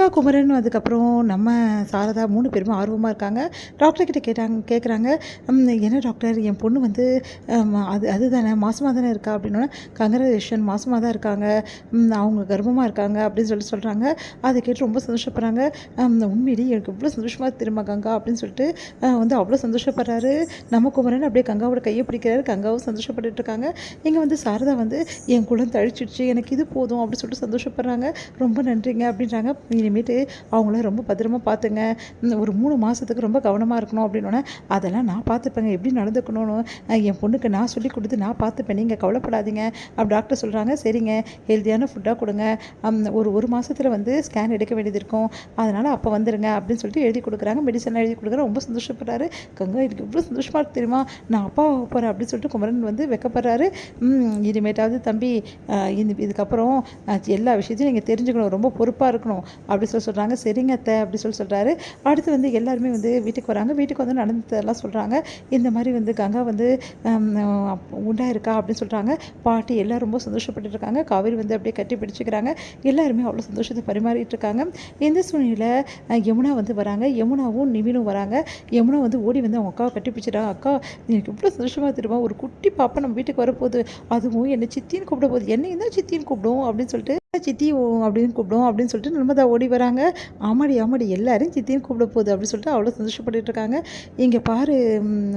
கங்கா, குமரன் அதுக்கப்புறம் நம்ம சாரதா 3 பேருமே ஆர்வமா இருக்காங்க. டாக்டர் கிட்ட கேட்குறாங்க, "என்ன டாக்டர் என் பொண்ணு வந்து அதுதானே மாசமா தானே இருக்கா?" அப்படின்னோனே, "கங்ராஜுலேஷன் மாசமா தான் இருக்காங்க. அவங்க கர்ப்பமா இருக்காங்க." அப்படின்னு சொல்றாங்க. அதை கேட்டு ரொம்ப சந்தோஷப்படுறாங்க. "உண்மையிலேயே எனக்கு இவ்வளோ சந்தோஷமா இருக்கு தெரியுமா கங்கா?" அப்படின்னு சொல்லிட்டு வந்து அவ்வளோ சந்தோஷப்படுறாரு. நம்ம குமரன் அப்படியே கங்காவோட கையை பிடிக்கிறாரு. கங்காவும் சந்தோஷப்பட்டுட்டு இருக்காங்க. இங்கே வந்து சாரதா வந்து, "என் குலம் தழிச்சிடுச்சு, எனக்கு இது போதும்." அப்படின்னு சொல்லிட்டு சந்தோஷப்படுறாங்க. "ரொம்ப நன்றிங்க." அப்படின்றாங்க. இனிமேட்டு அவங்கள ரொம்ப பத்திரமா பார்த்துங்க. ஒரு 3 மாதத்துக்கு ரொம்ப கவனமாக இருக்கணும் அப்படின்னோடனே, "அதெல்லாம் நான் பார்த்துப்பேங்க. எப்படி நடந்துக்கணும்னு என் பொண்ணுக்கு நான் சொல்லிக் கொடுத்து நான் பார்த்துப்பேன். நீங்கள் கவலைப்படாதீங்க." அப்படி டாக்டர் சொல்கிறாங்க. "சரிங்க, ஹெல்த்தியான ஃபுட்டாக கொடுங்க. ஒரு மாதத்துல வந்து ஸ்கேன் எடுக்க வேண்டியது இருக்கும். அதனால் அப்போ வந்துடுங்க." அப்படின்னு சொல்லிட்டு எழுதி கொடுக்குறாங்க. மெடிசன்லாம் எழுதி கொடுக்குறாங்க. ரொம்ப சந்தோஷப்படுறாரு. "கங்கா எனக்கு இவ்வளோ சந்தோஷமாக இருக்கு தெரியுமா? நான் அப்பாவாக போகிறேன்." அப்படின்னு சொல்லிட்டு குமரன் வந்து வெக்கப்படுறாரு. இனிமேட்டாவது தம்பி இதுக்கப்புறம் எல்லா விஷயத்தையும் நீங்கள் தெரிஞ்சுக்கணும். ரொம்ப பொறுப்பாக இருக்கணும்." அப்படி சொல்கிறாங்க. "சரிங்க அத்தை." அப்படி சொல்கிறாரு. அடுத்து வந்து எல்லாருமே வந்து வீட்டுக்கு வராங்க. வீட்டுக்கு வந்து நடந்ததெல்லாம் சொல்கிறாங்க. இந்த மாதிரி வந்து கங்கா வந்து உண்டாயிருக்கா அப்படின்னு சொல்கிறாங்க. பாட்டி எல்லாம் ரொம்ப சந்தோஷப்பட்டு இருக்காங்க. காவேரி வந்து அப்படியே கட்டி பிடிச்சிக்கிறாங்க. எல்லாருமே அவ்வளோ சந்தோஷத்தை பரிமாறிட்டு இருக்காங்க. இந்த சூழ்நிலையில் யமுனா வந்து வராங்க. யமுனாவும் நிவினும் வராங்க. யமுனா வந்து ஓடி வந்து அவங்க அக்காவை கட்டி பிடிச்சிட்டாங்க. "அக்கா எனக்கு இவ்வளோ சந்தோஷமாக தெரியுமா? ஒரு குட்டி பாப்பா நம்ம வீட்டுக்கு வரப்போகுது. அதுவும் என்னை சித்தின்னு கூப்பிட போகுது. என்னையும் தான் சித்தின்னு கூப்பிடும்." அப்படின்னு சொல்லிட்டு, "சித்தி அப்படின்னு கூப்பிடும்." அப்படின்னு சொல்லிட்டு நர்மதா ஓடி வராங்க. "ஆமாடி ஆமாடி எல்லாரையும் சித்தின்னு கூப்பிட போகுது." அப்படின்னு சொல்லிட்டு அவ்வளோ சந்தோஷப்பட்டுட்டு இருக்காங்க. "இங்கே பாரு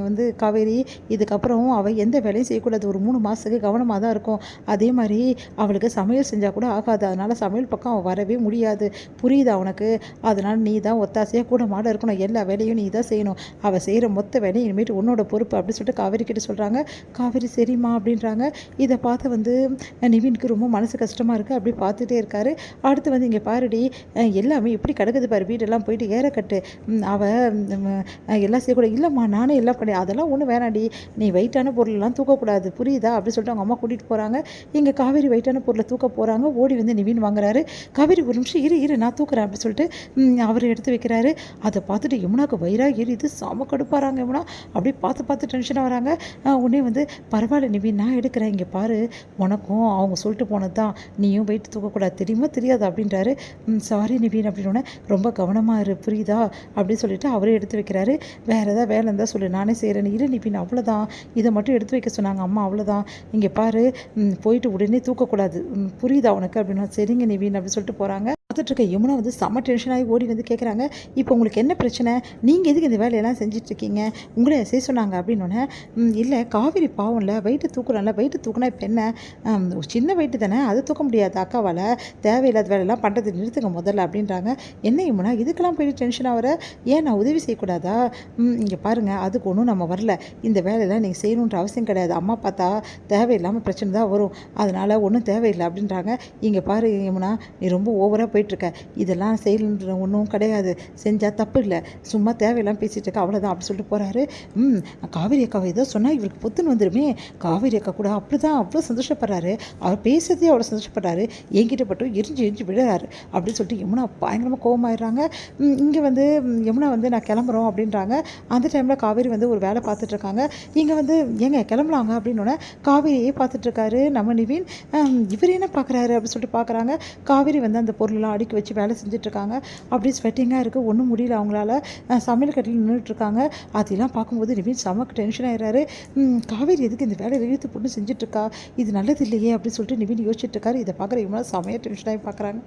வந்து காவேரி, இதுக்கப்புறம் அவள் எந்த வேலையும் செய்யக்கூடாது. ஒரு 3 மாதத்துக்கு கவனமாக தான் இருக்கும். அதே மாதிரி அவளுக்கு சமையல் செஞ்சால் கூட ஆகாது. அதனால் சமையல் பக்கம் அவள் வரவே முடியாது. புரியுதா உனக்கு? அதனால் நீ தான் ஒத்தாசையாக கூட மாட இருக்கணும். எல்லா வேலையும் நீ தான் செய்யணும். அவள் செய்கிற மொத்த வேலையும் இனிமேட்டு உன்னோட பொறுப்பு." அப்படின்னு சொல்லிட்டு காவேரி கிட்ட சொல்கிறாங்க. காவேரி சரிம்மா அப்படின்றாங்க. இதை பார்த்து வந்து நிவினுக்கு ரொம்ப மனசு கஷ்டமாக இருக்குது. அப்படி பார்த்துட்டே இருக்காரு. அடுத்து வந்து, "இங்கே பாருடி, எல்லாமே எப்படி கிடக்குது பாரு, வீடெல்லாம் போயிட்டு ஏறக்கட்டு. எல்லாம் செய்யக்கூடாது." "இல்லைம்மா நானே எல்லாம் பண்ணி." "அதெல்லாம் ஒன்றும் வேணாடி, நீ வெயிட்டான பொருளெல்லாம் தூக்கக்கூடாது புரியுதா?" அப்படின்னு சொல்லிட்டு அவங்க அம்மா கூட்டிகிட்டு போகிறாங்க. இங்கே காவேரி வெயிட்டான பொருளை தூக்க போகிறாங்க. ஓடி வந்து நிவின் வாங்குறாரு. "காவேரி ஒரு நிமிஷம் இரு நான் தூக்குறேன்." அப்படின்னு சொல்லிட்டு அவர் எடுத்து வைக்கிறாரு. அதை பார்த்துட்டு யமுனாக்கு வயிறா எரியுது. செம கடுப்பாகிறாங்க யமுனா. அப்படியே பார்த்து டென்ஷனாக வராங்க. உடனே வந்து, "பரவாயில்ல நிவின் நான் எடுக்கிறேன். இங்கே பாரு, உனக்கும் அவங்க சொல்லிட்டு போனது தான், நீயும் வெயிட் தூக்கக்கூடாது தெரியுமா தெரியாது." அப்படின்றாரு. "சாரி நிவின்." அப்படின்னோடனே, "ரொம்ப கவனமாக இரு புரியுதா?" அப்படின்னு சொல்லிட்டு அவரே எடுத்து வைக்கிறாரு. "வேறு ஏதாவது வேலை இருந்தால் சொல்லு, நானே செய்கிறேன்." "இரு நிவின் அவ்வளோதான், இதை மட்டும் எடுத்து வைக்க சொன்னாங்க அம்மா, அவ்வளோதான். இங்கே பாரு, போயிட்டு உடனே தூக்கக்கூடாது, புரியுதா உனக்கு?" அப்படின்னா, "சரிங்க நிவின்." அப்படின்னு சொல்லிட்டு போகிறாங்க. பார்த்துட்ருக்க யமுனா வந்து செம்ம டென்ஷனாகி ஓடி வந்து கேட்குறாங்க, "இப்போ உங்களுக்கு என்ன பிரச்சனை? நீங்கள் எதுக்கு இந்த வேலையெல்லாம் செஞ்சிட்ருக்கீங்க? உங்களை செய்ய சொன்னாங்க." அப்படின்னோடனே, "இல்லை காவேரி பாவம்ல, வெயிட்டு தூக்குறான்ல, வெயிட்டு தூக்குனா இப்போ என்ன? ஒரு சின்ன வெயிட்டு தானே, அது தூக்க முடியாது அக்காவால். தேவையில்லாத வேலையெல்லாம் பண்ணுறது நிறுத்துங்க முதல்ல." அப்படின்றாங்க. "என்ன யமுனா இதுக்கெல்லாம் போயிட்டு டென்ஷன் ஆகிற? ஏன் நான் உதவி செய்யக்கூடாதா? இங்கே பாருங்கள், அதுக்கு ஒன்றும் நம்ம வரல. இந்த வேலையெல்லாம் நீங்கள் செய்யணுன்ற அவசியம் கிடையாது. அம்மா பார்த்தா தேவையில்லாமல் பிரச்சனை தான் வரும். அதனால் ஒன்றும் தேவையில்லை." அப்படின்றாங்க. "இங்கே பாரு யமுனா, நீ ரொம்ப ஓவராக போயிட்டுருக்க. இதெல்லாம் செய்யணுன்ற ஒன்றும் கிடையாது. செஞ்சால் தப்பு இல்லை. சும்மா தேவையில்லாமல் பேசிகிட்டு இருக்க, அவ்வளோதான்." அப்படி சொல்லிட்டு போகிறாரு. காவேரி அக்காவை ஏதோ சொன்னால் இவருக்கு பொத்துன்னு வந்துடுமே. காவேரி அக்கா கூட அப்படிதான் அவ்வளோ சந்தோஷப்படுறாரு. அவர் பேசுறதே அவ்வளோ சந்தோஷப்படுறாரு. என்கிட்ட பட்டும் எரிஞ்சு விழுறாரு. அப்படின்னு சொல்லிட்டு யமுனா பயங்கரமாக கோவமாயிடுறாங்க. இங்கே வந்து யமுனா வந்து, "நான் கிளம்புறோம்." அப்படின்றாங்க. அந்த டைமில் காவேரி வந்து ஒரு வேலை பார்த்துட்ருக்காங்க. இங்கே வந்து, "ஏங்க கிளம்பலாங்க." அப்படின்னோடனே காவேரியே பார்த்துட்ருக்காரு நம்ம நிவின். இவர் என்ன பார்க்குறாரு அப்படின்னு சொல்லிட்டு பார்க்குறாங்க. காவேரி வந்து அந்த பொருளெல்லாம் அடுக்கி வச்சு வேலை செஞ்சுட்ருக்காங்க. அப்படியே ஸ்வெட்டிங்காக இருக்குது. ஒன்றும் முடியல அவங்களால. சமையல் கட்டில் நின்றுட்டுருக்காங்க. அதெல்லாம் பார்க்கும்போது நிவின் செமக்கு டென்ஷன் ஆயிடுறாரு. காவேரி எதுக்கு இந்த வேலையை இழுத்து போட்டு செஞ்சுட்ருக்கா? இது நல்லது இல்லையே அப்படின்னு சொல்லிட்டு நிவின் யோசிச்சுட்டு இருக்காரு. இதை பார்க்குற இவங்களாம் செமையாக டென்ஷனாகி பார்க்குறாங்க.